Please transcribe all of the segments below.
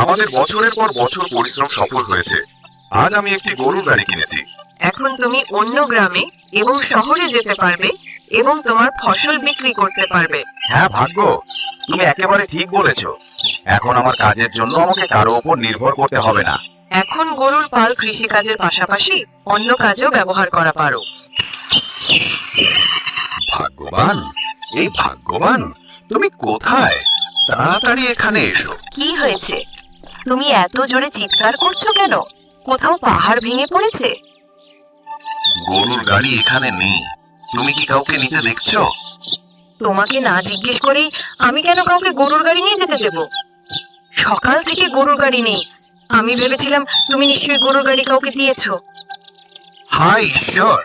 আমাদের বছরের পর বছর পরিশ্রম সফল হয়েছে। আজ আমি একটি গরুর গাড়ি কিনেছি। এখন তুমি অন্য গ্রামে এবং শহরে যেতে পারবে এবং তোমার ফসল বিক্রি করতে পারবে। হ্যাঁ ভাগ্য, তুমি একেবারে ঠিক বলেছো। এখন আমার কাজের জন্য আমাকে কারো উপর নির্ভর করতে হবে না। এখন গরুর পাল কৃষিকাজের পাশাপাশি অন্য কাজেও ব্যবহার করা পারো। ভাগ্যবান, এই ভাগ্যবান, তুমি কোথায়? তাড়াতাড়ি এখানে এসো। কি হয়েছে? তুমি এত জোরে চিৎকার করছো কেন? কোথাও পাহাড় ভেঙে পড়েছে? গরুর গাড়ি এখানে নেই। তুমি কি কাউকে নিতে দেখছো? তোমাকে না জিজ্ঞেস করেই আমি কেন কাউকে গরুর গাড়ি নিয়ে যেতে দেব? সকাল থেকে গরুর গাড়ি নেই। আমি ভেবেছিলাম তুমি নিশ্চয়ই গরুর গাড়ি কাউকে দিয়েছো। হায় ঈশ্বর,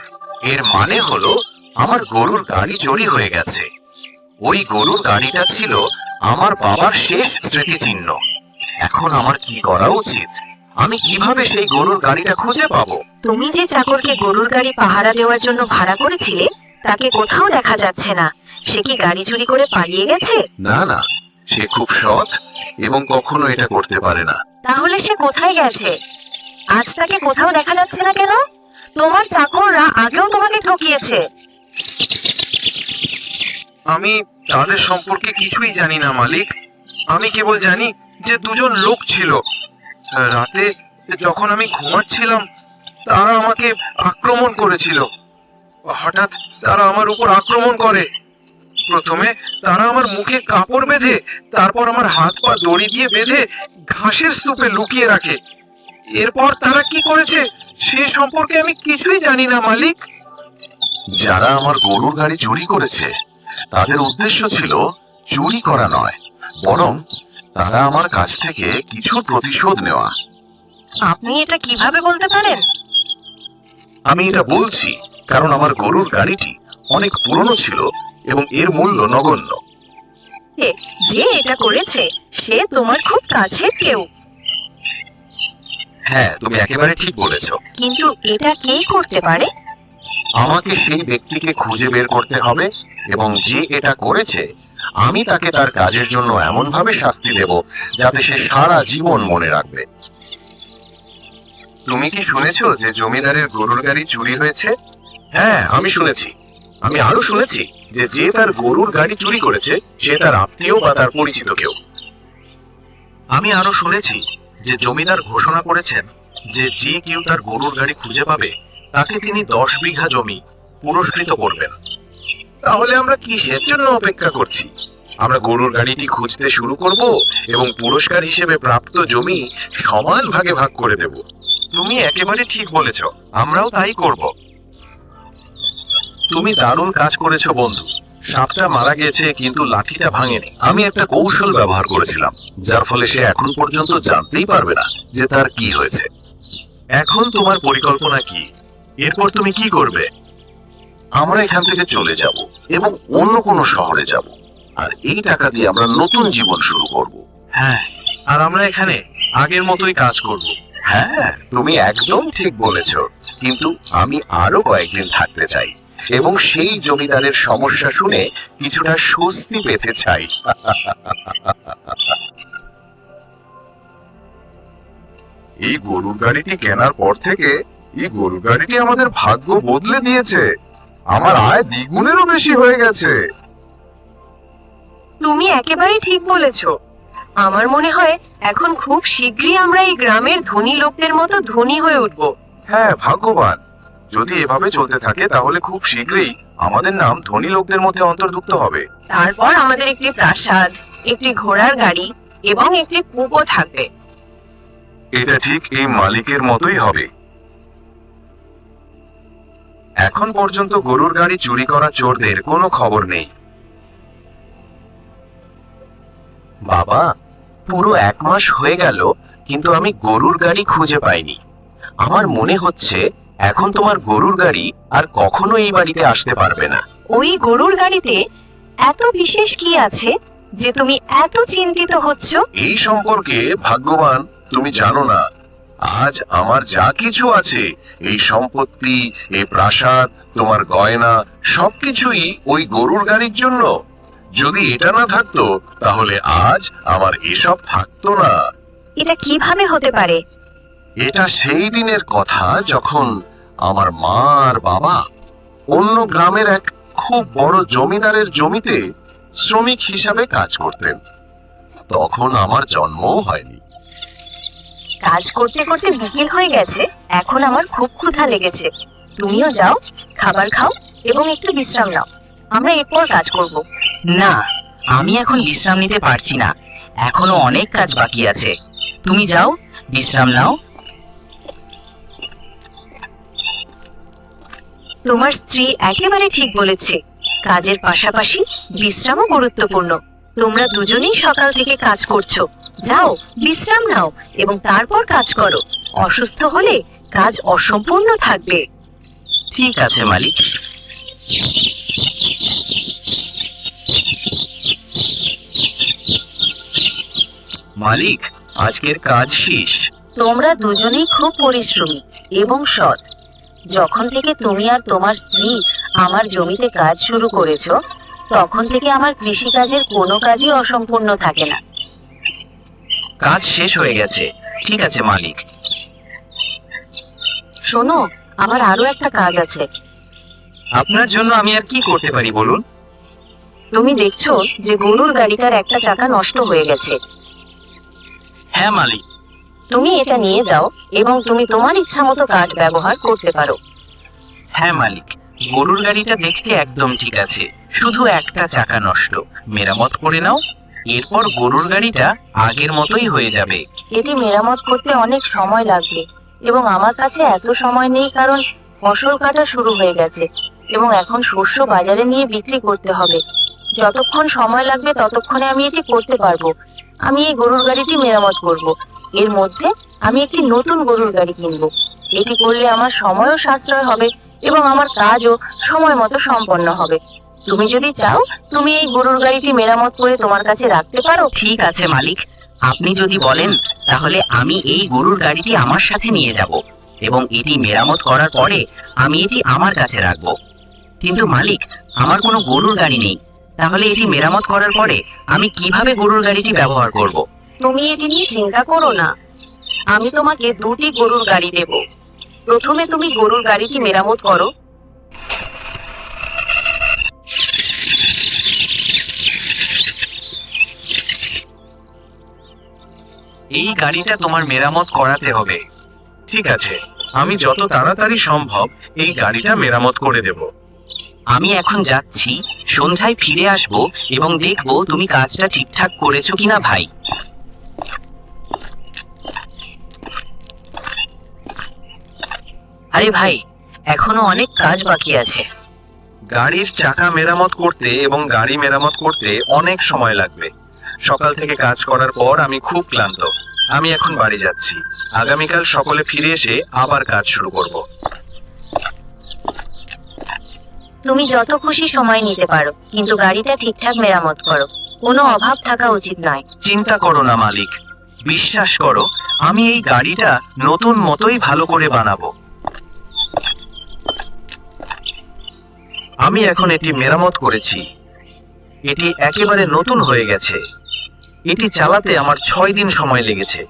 এর মানে হলো আমার গরুর গাড়ি চুরি হয়ে গেছে। ওই গরুর গাড়িটা ছিল আমার বাবার শেষ স্মৃতিচিহ্ন। এখন আমার কি করা উচিত? আমি কিভাবে সেই গরুর গাড়িটা খুঁজে পাবো? তুমি যে চাকরকে গরুর গাড়ি পাহারা দেওয়ার জন্য ভাড়া করেছিলে তাকে কোথাও দেখা যাচ্ছে না। সে কি গাড়ি চুরি করে পালিয়ে গেছে? না না, সে খুব সৎ এবং কখনো এটা করতে পারে না। তাহলে সে কোথায় গেছে? আজ তাকে কোথাও দেখা যাচ্ছে না কেন? তোমার চাকররা আগেও তোমাকে ঠকিয়েছে। আমি তাদের সম্পর্কে কিছুই জানি না মালিক। আমি কেবল জানি যে দুজন লোক ছিল। রাতে যখন আমি ঘুমাচ্ছিলাম তারা আমাকে আক্রমণ করেছিল। হঠাৎ তারা আমার উপর আক্রমণ করে। প্রথমে তারা আমার মুখে কাপড় বেঁধে, তারপর আমার হাত পা দড়ি দিয়ে বেঁধে ঘাসের স্তূপে লুকিয়ে রাখে। এরপর তারা কি করেছে সে সম্পর্কে আমি কিছুই জানি না মালিক। যারা আমার গরুর গাড়ি চুরি করেছে তাদের উদ্দেশ্য ছিল চুরি করা নয়, বরং তারা আমার কাছ থেকে কিছু প্রতিশোধ নেওয়া। আপনি এটা কিভাবে বলতে পারেন? আমি এটা বলছি কারণ আমার গরুর গাড়িটি অনেক পুরনো ছিল এবং এর মূল্য নগণ্য। যে এটা করেছে সে তোমার খুব কাছের কেউ। হ্যাঁ, তুমি একেবারে ঠিক বলেছো। কিন্তু এটা কে করতে পারে? আমাকে সেই ব্যক্তিকে খুঁজে বের করতে হবে এবং যে এটা করেছে আমি তাকে তার কাজের জন্য এমন ভাবে শাস্তি দেব যাতে সে সারা জীবন মনে রাখবে। তুমি কি শুনেছো যে জমিদারের গরুর গাড়ি চুরি হয়েছে? হ্যাঁ, আমি শুনেছি। আমি আরো শুনেছি যে যে তার গরুর গাড়ি চুরি করেছে সে তার আত্মীয় বা তার পরিচিত কেউ। আমি আরো শুনেছি যে জমিদার ঘোষণা করেছেন যে যে কেউ তার গরুর গাড়ি খুঁজে পাবে তাকে তিনি 10 বিঘা জমি পুরস্কৃত করবেন। তাহলে আমরা কিসের জন্য অপেক্ষা করছি? আমরা গরুর গাড়িটি খুঁজতে শুরু করব এবং পুরস্কার হিসেবে প্রাপ্ত জমি সমান ভাগে ভাগ করে দেব। তুমি একেবারে ঠিক বলেছ, আমরাও তাই করব। তুমি দারুণ কাজ করেছো বন্ধু। সাপটা মারা গেছে কিন্তু লাঠিটা ভাঙেনি। আমি একটা কৌশল ব্যবহার করেছিলাম যার ফলে সে এখন পর্যন্ত জানতেই পারবে না যে তার কি হয়েছে। এখন তোমার পরিকল্পনা কি? এরপর তুমি কি করবে? আমরা এখান থেকে চলে যাব এবং অন্য কোনো শহরে যাব, আর এই টাকা দিয়ে আমরা নতুন জীবন শুরু করব। হ্যাঁ, আর আমরা এখানে আগের মতোই কাজ করব। হ্যাঁ, তুমি একদম ঠিক বলেছ। কিন্তু আমি আরো কয়েকদিন থাকতে চাই এবং সেই জমিদারের সমস্যা শুনে কিছুটা স্বস্তি পেতে চাই। এই গরুর গাড়িটি কেনার পর থেকে এই গরুর গাড়িটি আমাদের ভাগ্য বদলে দিয়েছে। আমার আয় দ্বিগুণেরও বেশি হয়ে গেছে। তুমি একেবারে ঠিক বলেছো। আমার মনে হয় এখন খুব শীঘ্রই আমরা এই গ্রামের ধনী লোকদের মতো ধনী হয়ে উঠব। হ্যাঁ, ভাগ্যবান। যদি এভাবে চলতে থাকে তাহলে খুব শীঘ্রই আমাদের নাম ধনী লোকদের মধ্যে অন্তর্ভুক্ত হবে। তারপর আমাদের একটি প্রাসাদ, একটি ঘোড়ার গাড়ি এবং একটি কূপও থাকবে। এটা ঠিক এই মালিকের মতোই হবে। এখন পর্যন্ত গরুর গাড়ি চুরি করা চোরদের কোনো খবর নেই। বাবা, পুরো 1 মাস হয়ে গেল কিন্তু আমি গরুর গাড়ি খুঁজে পাইনি। আমার মনে হচ্ছে এখন তোমার গরুর গাড়ি আর কখনো এই বাড়িতে আসতে পারবে না। ওই গরুর গাড়িতে এত বিশেষ কি আছে যে তুমি এত চিন্তিত হচ্ছ? এই সম্পর্কে ভাগ্যবান তুমি জানো না। আজ আমার যা কিছু আছে, এই সম্পত্তি, এই প্রাসাদ, তোমার গয়না, সবকিছুই ওই গরুর গাড়ির জন্য। যদি এটা না থাকতো তাহলে আজ আমার এসব থাকতো না। এটা কিভাবে হতে পারে? এটা সেই দিনের কথা যখন আমার মা আর বাবা অন্য গ্রামের এক খুব বড় জমিদারের জমিতে শ্রমিক হিসাবে কাজ করতেন। তখন আমার জন্মও হয়নি। কাজ করতে করতে বিকেল হয়ে গেছে, এখন আমার খুব ক্ষুধা লেগেছে। তুমিও যাও, খাবার খাও এবং একটু বিশ্রাম নাও। আমরা এরপর কাজ করব। না, আমি এখন বিশ্রাম নিতে পারছি না, এখনো অনেক কাজ বাকি আছে। তুমি যাও, বিশ্রাম নাও। তোমার স্ত্রী একেবারে ঠিক বলেছে, কাজের পাশাপাশি বিশ্রামও গুরুত্বপূর্ণ। তোমরা দুজনেই সকাল থেকে কাজ করছো, যাও বিশ্রাম নাও এবং তারপর কাজ করো। অসুস্থ হলে কাজ অসম্পূর্ণ থাকবে। ঠিক আছে মালিক। মালিক, আজকের কাজ শেষ। তোমরা দুজনেই খুব পরিশ্রমী এবং সৎ। যখন থেকে তুমি আর তোমার স্ত্রী আমার জমিতে কাজ শুরু করেছো, তখন থেকে আমার কৃষিকাজের কোনো কাজই অসম্পূর্ণ থাকে না। কাজ শেষ হয়ে গেছে। ঠিক আছে মালিক। শোনো, আমার আরো একটা কাজ আছে। আপনার জন্য আমি আর কি করতে পারি বলুন? তুমি দেখছো যে গরুর গাড়িটার একটা চাকা নষ্ট হয়ে গেছে। হ্যাঁ মালিক। তুমি এটা নিয়ে যাও এবং তুমি তোমার ইচ্ছা মতো কাঠ ব্যবহার করতে পারো। হ্যাঁ মালিক, গরুর গাড়িটা দেখতে একদম ঠিক আছে, শুধু একটা চাকা নষ্ট। মেরামত করে নাও, এরপর গরুর গাড়িটা আগের মতোই হয়ে যাবে। এটি মেরামত করতে অনেক সময় লাগবে এবং আমার কাছে এত সময় নেই, কারণ ফসল কাটা শুরু হয়ে গেছে এবং এখন শস্য বাজারে নিয়ে বিক্রি করতে হবে। যতক্ষণ সময় লাগবে ততক্ষণে আমি এটি করতে পারবো। আমি এই গরুর গাড়িটি মেরামত করব। এর মধ্যে আমি একটি নতুন গরুর গাড়ি কিনবো। এটি করলে আমার সময়ও সাশ্রয় হবে এবং আমার কাজও সময় মতো সম্পন্ন হবে। তুমি যদি চাও, তুমি এই গরুর গাড়িটি মেরামত করে তোমার কাছে রাখতে পারো। ঠিক আছে মালিক, আপনি যদি বলেন তাহলে আমি এই গরুর গাড়িটি আমার সাথে নিয়ে যাব এবং এটি মেরামত করার পরে আমি এটি আমার কাছে রাখবো। কিন্তু মালিক, আমার কোনো গরুর গাড়ি নেই, তাহলে এটি মেরামত করার পরে আমি কিভাবে গরুর গাড়িটি ব্যবহার করব? তুমি এটি নিয়ে চিন্তা করো না, আমি তোমাকে দুটি গরুর গাড়ি দেব। প্রথমে তুমি গরুর গাড়িটি মেরামত করো। এই গাড়িটা তোমার মেরামত করাতে হবে। ঠিক আছে, আমি যত তাড়াতাড়ি সম্ভব এই গাড়িটা মেরামত করে দেব। আমি এখন যাচ্ছি, সন্ধ্যায় ফিরে আসব এবং দেখব তুমি কাজটা ঠিকঠাক করেছো কিনা ভাই। আরে ভাই, এখনো অনেক কাজ বাকি আছে। গাড়ির চাকা মেরামত করতে এবং গাড়ি মেরামত করতে অনেক সময় লাগবে। সকাল থেকে কাজ করার পর আমি খুব ক্লান্ত। আমি এখন বাড়ি যাচ্ছি। আগামীকাল সকলে ফিরে এসে আবার কাজ শুরু করব। তুমি যত খুশি সময় নিতে পারো, কিন্তু গাড়িটা ঠিকঠাক মেরামত করো। কোনো অভাব থাকা উচিত নয়। চিন্তা করো না মালিক, বিশ্বাস করো, আমি এই গাড়িটা নতুন মতোই ভালো করে বানাবো। আমি এখন এটি মেরামত করেছি। এটি একেবারে নতুন হয়ে গেছে। এটি চালাতে আমার 6 দিন সময় লেগেছে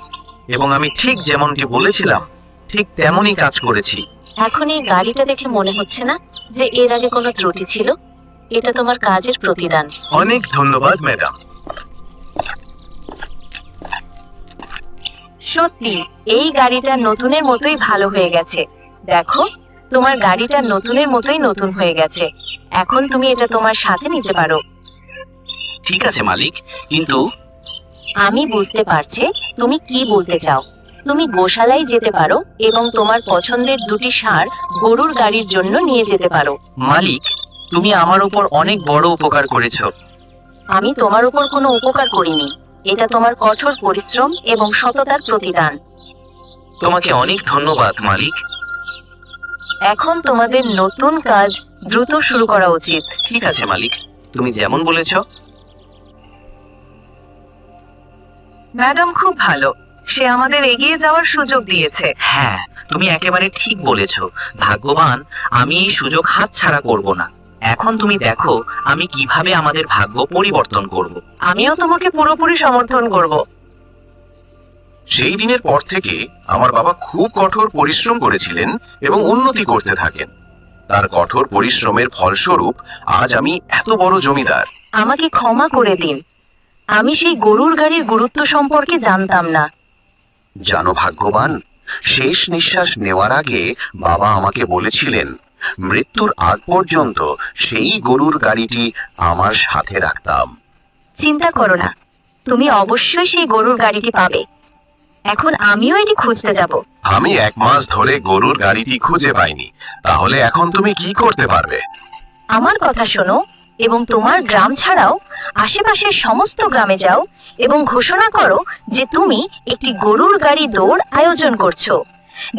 এবং আমি ঠিক যেমনটি বলেছিলাম ঠিক তেমনই কাজ করেছি। এখন এই গাড়িটা দেখে মনে হচ্ছে না যে এর আগে কোনো ত্রুটি ছিল। এটা তোমার কাজের প্রতিদান। অনেক ধন্যবাদ ম্যাডাম। সত্যি এই গাড়িটা নতুনের মতোই ভালো হয়ে গেছে। দেখো, তোমার গাড়িটা নতুনের মতোই নতুন হয়ে গেছে। এখন তুমি এটা তোমার সাথে নিতে পারো। ঠিক আছে মালিক, কিন্তু আমি বুঝতে পারছি তুমি কি বলতে চাও। তুমি গোশালায় যেতে পারো এবং তোমার পছন্দের দুটি ষাঁড় গরুর গাড়ির জন্য নিয়ে যেতে পারো। মালিক, তুমি আমার উপর অনেক বড় উপকার করেছো। আমি তোমার উপর কোনো উপকার করিনি। এটা তোমার কঠোর পরিশ্রম এবং সততার প্রতিদান। তোমাকে অনেক ধন্যবাদ মালিক। এখন তোমাদের নতুন কাজ দ্রুত শুরু করা উচিত। ঠিক আছে মালিক, তুমি যেমন বলেছো। ম্যাডাম খুব ভালো, সে আমাদের এগিয়ে যাওয়ার সুযোগ দিয়েছে। হ্যাঁ, তুমি একেবারে ঠিক বলেছো। ভাগ্যবান, আমি এই সুযোগ হাতছাড়া করব না। এখন তুমি দেখো আমি কিভাবে আমাদের ভাগ্য পরিবর্তন করব। আমিও তোমাকে পুরোপুরি সমর্থন করব। সেই দিনের পর থেকে আমার বাবা খুব কঠোর পরিশ্রম করেছিলেন এবং উন্নতি করতে থাকেন। তার কঠোর পরিশ্রমের ফলস্বরূপ আজ আমি এত বড় জমিদার। আমাকে ক্ষমা করে দিন, আমি সেই গরুর গাড়ির গুরুত্ব সম্পর্কে জানতাম না। জানো ভাগ্যবান, শেষ নিঃশ্বাস নেওয়ার আগে বাবা আমাকে বলেছিলেন মৃত্যুর আগ পর্যন্ত সেই গরুর গাড়িটি আমার সাথে রাখতাম। চিন্তা করো না, তুমি অবশ্যই সেই গরুর গাড়িটি পাবে। এখন আমিও এটি খুঁজতে যাব। আমি 1 মাস ধরে গরুর গাড়িটি খুঁজে পাইনি, তাহলে এখন তুমি কি করতে পারবে? আমার কথা শোনো এবং তোমার গ্রাম ছাড়াও আশেপাশের সমস্ত গ্রামে যাও এবং ঘোষণা করো যে তুমি একটি গরুর গাড়ি দৌড় আয়োজন করছো।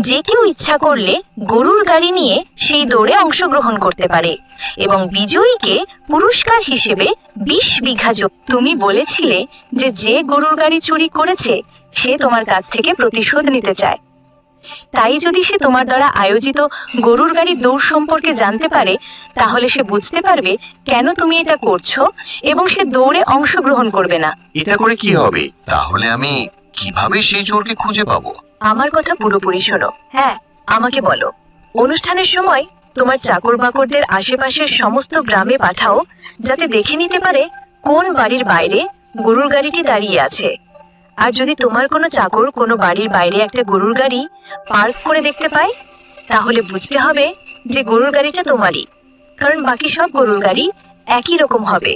যে কেউ ইচ্ছা করলে গরুর গাড়ি নিয়ে সেই দৌড়ে অংশগ্রহণ করতে পারে এবং বিজয়ীকে পুরস্কার হিসেবে 20 বিঘা জমি। তুমি বলেছিলে যে যে গরুর গাড়ি চুরি করেছে সে তোমার কাছ থেকে প্রতিশোধ নিতে চায়। তাই যদি সে তোমার দ্বারা আয়োজিত গরুর গাড়ি দৌড় সম্পর্কে জানতে পারে, তাহলে সে বুঝতে পারবে কেন তুমি এটা করছো এবং সে দৌড়ে অংশগ্রহণ করবে না। এটা করে কি হবে? তাহলে আমি কিভাবে সেই চোরকে খুঁজে পাবো? আমার কথা পুরোপুরি শোনো। হ্যাঁ, আমাকে বলো। অনুষ্ঠানের সময় তোমার চাকর বাকরদের আশেপাশের সমস্ত গ্রামে পাঠাও, যাতে দেখে নিতে পারে কোন বাড়ির বাইরে গরুর গাড়িটি দাঁড়িয়ে আছে। আর যদি তোমার কোনো চাকর কোনো বাড়ির বাইরে একটা গরুর গাড়ি পার্ক করে দেখতে পায়, তাহলে বুঝতে হবে যে গরুর গাড়িটা তোমারই, কারণ বাকি সব গরুর গাড়ি একই রকম হবে।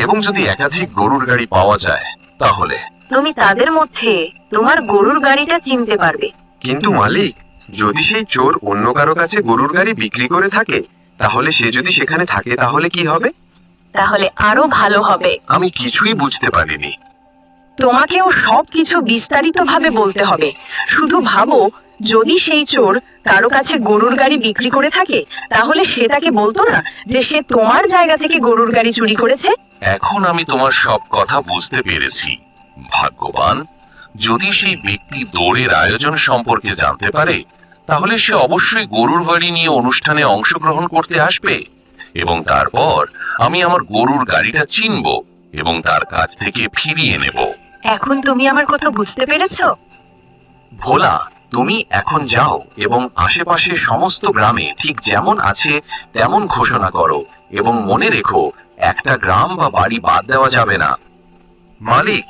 এবং যদি একাধিক গরুর গাড়ি পাওয়া যায় তাহলে? তুমি তাদের মধ্যে তোমার গরুর গাড়িটা চিনতে পারবে। কিন্তু মালিক, যদি সেই চোর অন্য কারো কাছে গরুর গাড়ি বিক্রি করে থাকে, তাহলে সে যদি সেখানে থাকে তাহলে কি হবে? তাহলে আরো ভালো হবে। আমি কিছুই বুঝতে পারিনি। তোমাকেও সবকিছু বিস্তারিতভাবে বলতে হবে। শুধু ভাবো, যদি সেই চোর কারো কাছে গরুর গাড়ি বিক্রি করে থাকে, তাহলে সে তাকে বলতো না যে সে তোমার জায়গা থেকে গরুর গাড়ি চুরি করেছে। এখন আমি তোমার সব কথা বুঝতে পেরেছি। ভাগ্যবান, যদি সেই ব্যক্তি দৌড়ের আয়োজন সম্পর্কে জানতে পারে, তাহলে সে অবশ্যই গরুর গাড়ি নিয়ে অনুষ্ঠানে অংশগ্রহণ করতে আসবে এবং তারপর আমি আমার গরুর গাড়িটা চিনব এবং তার কাছ থেকে ফিরিয়ে নেব। এখন তুমি আমার কথা বুঝতে পেরেছো? ভোলা, তুমি এখন যাও এবং আশেপাশের সমস্ত গ্রামে ঠিক যেমন আছে তেমন ঘোষণা করো এবং মনে রেখো, একটা গ্রাম বা বাড়ি বাদ দেওয়া যাবে না। মালিক,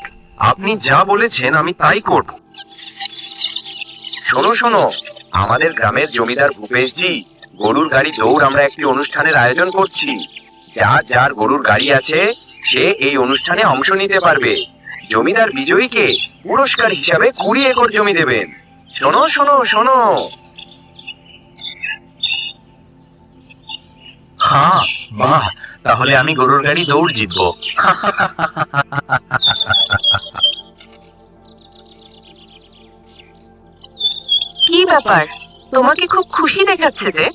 আপনি যা বলেছেন আমি তাই করব। শোনো শোনো, আমাদের গ্রামের জমিদার ভূপেশজি, গরুর গাড়ি দৌড় আমরা একটি অনুষ্ঠানের আয়োজন করছি। যার গরুর গাড়ি আছে সে এই অনুষ্ঠানে অংশ নিতে পারবে। জমিদার বিজয়ীকে পুরস্কার হিসাবে 20 একর জমি দেবেন। শোনো শোনো শোনো। হ্যাঁ, বাহ, তাহলে আমি গরুর গাড়ি দৌড় জিতবো। কি ব্যাপার, তোমাকে খুব খুশি দেখাচ্ছে যে?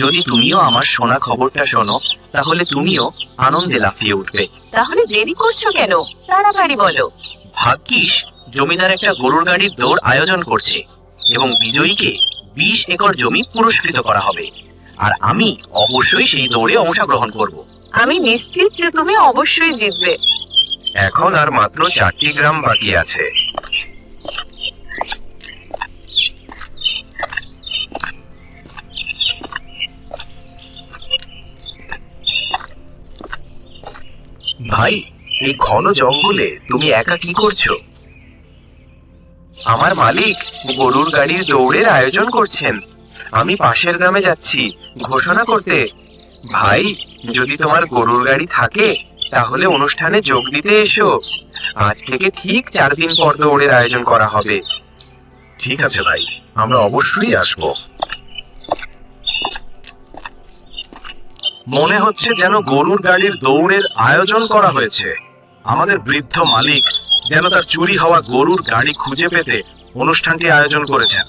যদি তুমিও আমার শোনা খবরটা শোনো, তাহলে তুমিও আনন্দে লাফিয়ে উঠবে। তাহলে দেরি করছো কেন? তাড়াতাড়ি বলো। ভাগ্যিস জমিদার একটা গরুর গাড়ির দৌড় আয়োজন করছে এবং বিজয়ীকে 20 একর জমি পুরস্কৃত করা হবে, আর আমি অবশ্যই সেই দৌড়ে অংশগ্রহণ করব। আমি নিশ্চিত যে তুমি অবশ্যই জিতবে। এখন আর মাত্র 4টি গ্রাম বাকি আছে। ভাই, এই ঘন জঙ্গলে তুমি একা কি করছো? আমার মালিক গরুর গাড়ির দৌড়ের আয়োজন করছেন। আমি পাশের গ্রামে যাচ্ছি ঘোষণা করতে। ভাই, যদি তোমার গরুর গাড়ি থাকে তাহলে অনুষ্ঠানে যোগ দিতে এসো। আজ থেকে ঠিক 4 দিন পর দৌড়ের আয়োজন করা হবে। ঠিক আছে ভাই, আমরা অবশ্যই আসব। মনে হচ্ছে যেন গরুর গাড়ির দৌড়ের আয়োজন করা হয়েছে। আমাদের বৃদ্ধ মালিক যেন তার চুরি হওয়া গরুর গাড়ি খুঁজে পেতে অনুষ্ঠানটি আয়োজন করেছেন।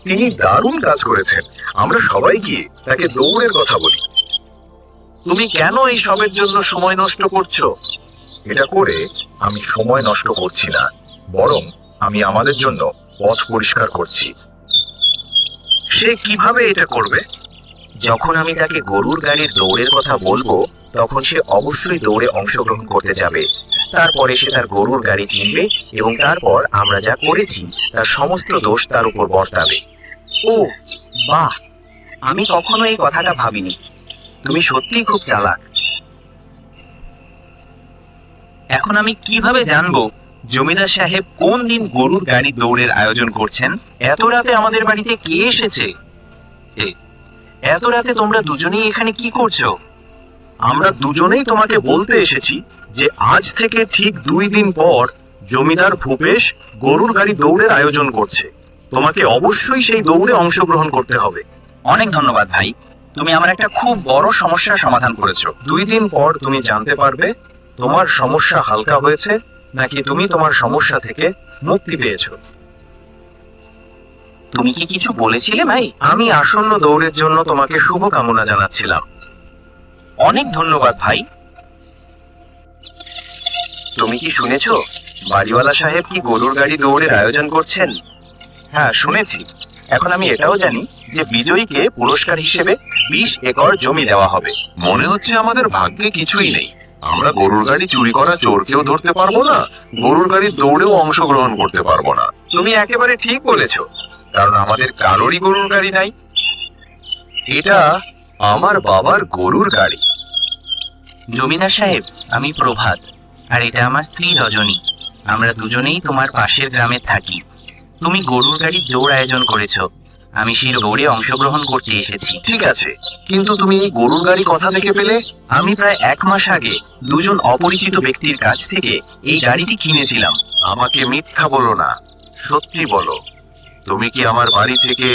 তিনি দারুণ কাজ করেছেন। আমরা সবাই গিয়ে তাকে দৌড়ের কথা বলি। তুমি কেন এই সবের জন্য সময় নষ্ট করছো? এটা করে আমি সময় নষ্ট করছি না, বরং আমি আমাদের জন্য পথ পরিষ্কার করছি। সে কিভাবে এটা করবে? যখন আমি তাকে গরুর গাড়ির দৌড়ের কথা বলবো তখন সে অবশ্যই দৌড়ে অংশগ্রহণ করতে যাবে। তারপরে সে তার গরুর গাড়ি চিনবে এবং তারপর আমরা যা করেছি তার সমস্ত দোষ তার উপর বর্তাবে। ও বাহ, আমি কখনো এই কথাটা ভাবিনি। তুমি সত্যিই খুব চালাক। এখন আমি কিভাবে জানবো জমিদার সাহেব কোন দিন গরুর গাড়ি দৌড়ের আয়োজন করছেন? এত রাতে আমাদের বাড়িতে কে এসেছে? এত রাতে তোমরা দুজনেই এখানে কি করছো? আমরা দুজনেই তোমাকে বলতে এসেছি যে আজ থেকে ঠিক 2 দিন পর জমিদার ভূপেশ গরুর গাড়ি দৌড়ের আয়োজন করছে। তোমাকে অবশ্যই সেই দৌড়ে অংশগ্রহণ করতে হবে। অনেক ধন্যবাদ ভাই, তুমি আমার একটা খুব বড় সমস্যার সমাধান করেছো। 2 দিন পর তুমি জানতে পারবে তোমার সমস্যা হালকা হয়েছে নাকি তুমি তোমার সমস্যা থেকে মুক্তি পেয়েছো। তুমি কি কিছু বলেছিলে ভাই? আমি আসন্ন দৌড়ের জন্য তোমাকে শুভকামনা জানাচ্ছিলাম। অনেক ধন্যবাদ ভাই। তুমি কি শুনেছো বাড়িওয়ালা সাহেব কি গরুর গাড়ি দৌড়ের আয়োজন করছেন? হ্যাঁ, শুনেছি। এখন আমি এটাও জানি যে বিজয়ীকে পুরস্কার হিসেবে 20 একর জমি দেওয়া হবে। মনে হচ্ছে আমাদের ভাগ্যে কিছুই নেই। আমরা গরুর গাড়ি চুরি করা চোরকেও ধরতে পারবো না, গরুর গাড়ির দৌড়েও অংশগ্রহণ করতে পারবো না। তুমি একেবারে ঠিক বলেছো, কারণ আমাদের কারোরই গরুর গাড়ি নাই। এটা আমার বাবার গরুর গাড়ি। জমিদার সাহেব, আমি প্রভাত, আর এটা আমার স্ত্রী রজনী। আমরা দুজনেই তোমার পাশের গ্রামে থাকি। তুমি গরুর গাড়ির দৌড় আয়োজন করেছো, আমি সেই দৌড়ে অংশগ্রহণ করতে এসেছি। ঠিক আছে, কিন্তু তুমি এই গরুর গাড়ি কোথা থেকে পেলে? আমি প্রায় 1 মাস আগে দুজন অপরিচিত ব্যক্তির কাছ থেকে এই গাড়িটি কিনেছিলাম। আমাকে মিথ্যা বলো না, সত্যি বলো। তুমি কি আমার বাড়ি থেকে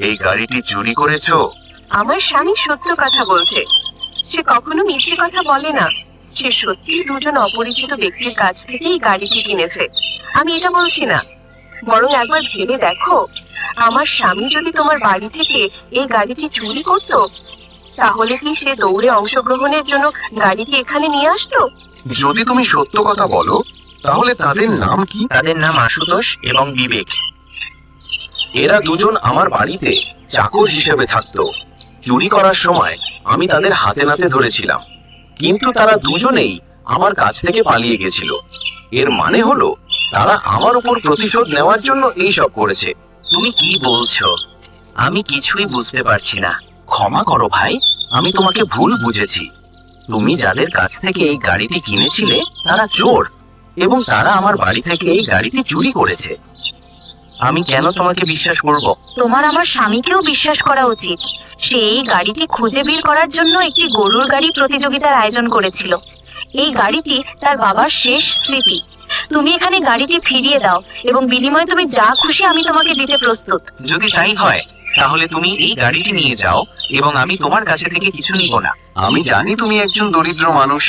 এই গাড়িটি চুরি করেছো? আমার স্বামী সত্য কথা বলছে, সে কখনো মিথ্যে কথা বলে না। সে সত্যি দুজন অপরিচিত ব্যক্তির কাছ থেকে এই গাড়িটি কিনেছে। আমি এটা বলছি না, বরং একবার ভেবে দেখো, আমার স্বামী যদি তোমার বাড়ি থেকে এই গাড়িটি চুরি করত, তাহলে কি সে দৌড়ে অংশগ্রহণের জন্য গাড়িটি এখানে নিয়ে আসতো? যদি তুমি সত্য কথা বলো তাহলে তাদের নাম কি? তাদের নাম আশুতোষ এবং বিবেক। এরা দুজন আমার বাড়িতে চাকর হিসেবে থাকতো। চুরি করার সময় আমি তাদের হাতে নাতে ধরেছিলাম, কিন্তু তারা দুজনেই আমার কাছ থেকে পালিয়ে গেছিল। এর মানে হলো তারা আমার উপর প্রতিশোধ নেওয়ার জন্য এই সব করেছে। তুমি কি বলছো? আমি কিছুই বুঝতে পারছি না। ক্ষমা করো ভাই, আমি তোমাকে ভুল বুঝেছি। তুমি যাদের কাছ থেকে এই গাড়িটি কিনেছিলে তারা চোর, এবং তারা আমার বাড়ি থেকে এই গাড়িটি চুরি করেছে। আমি কেন তোমাকে বিশ্বাস করব? তোমার আমার স্বামীকেও বিশ্বাস করা উচিত। সে এই গাড়িটি খুঁজে বের করার জন্য একটি গরুর গাড়ি প্রতিযোগিতার আয়োজন করেছিল। এই গাড়িটি তার বাবার শেষ স্মৃতি। তুমি এখানে গাড়িটি ফিরিয়ে দাও এবং বিনিময়ে তুমি যা খুশি আমি তোমাকে দিতে প্রস্তুত। যদি তাই হয় তাহলে তুমি এই গাড়িটি নিয়ে যাও এবং আমি তোমার কাছে থেকে কিছু নিব না। আমি জানি তুমি একজন দরিদ্র মানুষ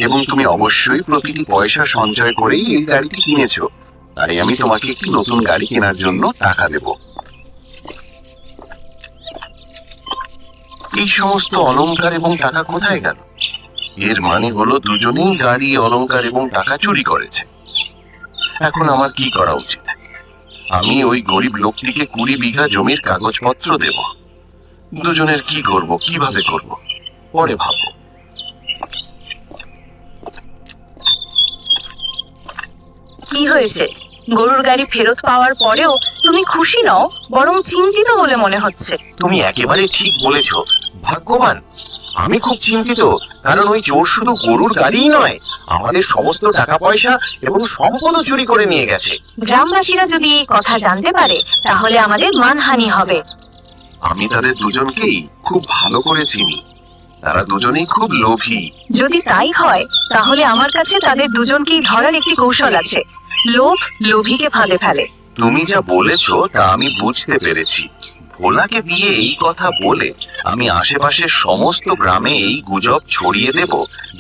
এবং তুমি অবশ্যই প্রতিটি পয়সা সঞ্চয় করেই এই গাড়িটি কিনেছো, তাই আমি তোমাকে একটি নতুন গাড়ি কেনার জন্য টাকা দেব। এই সমস্ত অলংকার এবং টাকা কোথায় গেল? এর মানে হলো দুজনেই গাড়ি, অলংকার এবং টাকা চুরি করেছে। এখন আমার কি করা উচিত? আমি ওই গরিব লোকটিকে 20 বিঘা জমির কাগজপত্র দেব। দুজনের কি করব, কিভাবে করব, পরে ভাববো। কি হয়েছে? গরুর গাড়ি ফেরত পাওয়ার পরেও তুমি খুশি নও, বরং চিন্তিত বলে মনে হচ্ছে। তুমি একেবারে ঠিক বলেছো, ভাগ্যবান। আমি খুব চিন্তিত, কারণ ওই চোর শুধু গরুর গাড়িই নয়, আমাদের সমস্ত টাকা পয়সা এবং সম্পদও চুরি করে নিয়ে গেছে। গ্রামবাসীরা যদি এই কথা জানতে পারে তাহলে আমাদের মানহানি হবে। আমি তাদের দুজনকেই খুব ভালো করে চিনি, তারা দুজনেই খুব লোভী। যদি তাই হয় তাহলে আমার কাছে তাদের দুজনকেই ধরার একটি কৌশল আছে। লোভ লোভীকে ফাঁদে ফেলে। তুমি যা বলেছো তা আমি বুঝতে পেরেছি। ভোলাকে দিয়ে এই কথা বলে আমি আশেপাশের সমস্ত গ্রামে এই গুজব ছড়িয়ে দেব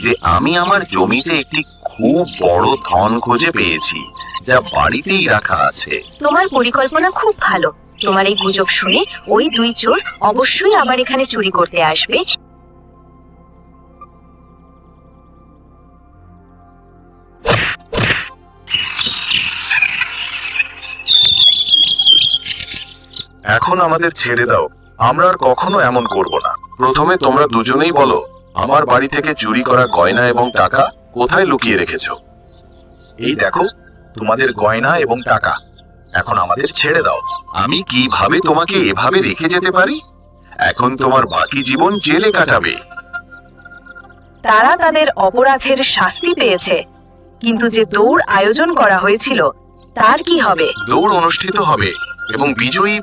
যে আমি আমার জমিতে একটি খুব বড় ধন খুঁজে পেয়েছি, যা বাড়িতেই রাখা আছে। তোমার পরিকল্পনা খুব ভালো। তোমার এই গুজব শুনে ওই 2 চোর অবশ্যই আবার এখানে চুরি করতে আসবে। এখন আমাদের ছেড়ে দাও, আমরা আর কখনো এমন করব না। প্রথমে তোমরা দুজনেই বলো, আমার বাড়ি থেকে চুরি করা গয়না এবং টাকা কোথায় লুকিয়ে রেখেছো? এই দেখো তোমাদের গয়না এবং টাকা, এখন আমাদের ছেড়ে দাও। আমি কিভাবে তোমাকে এভাবে রেখে যেতে পারি? এখন তোমার বাকি জীবন জেলে কাটাবে। তারা তাদের অপরাধের শাস্তি পেয়েছে, কিন্তু যে দৌড় আয়োজন করা হয়েছিল তার কি হবে? দৌড় অনুষ্ঠিত হবে এবং বিজয়ী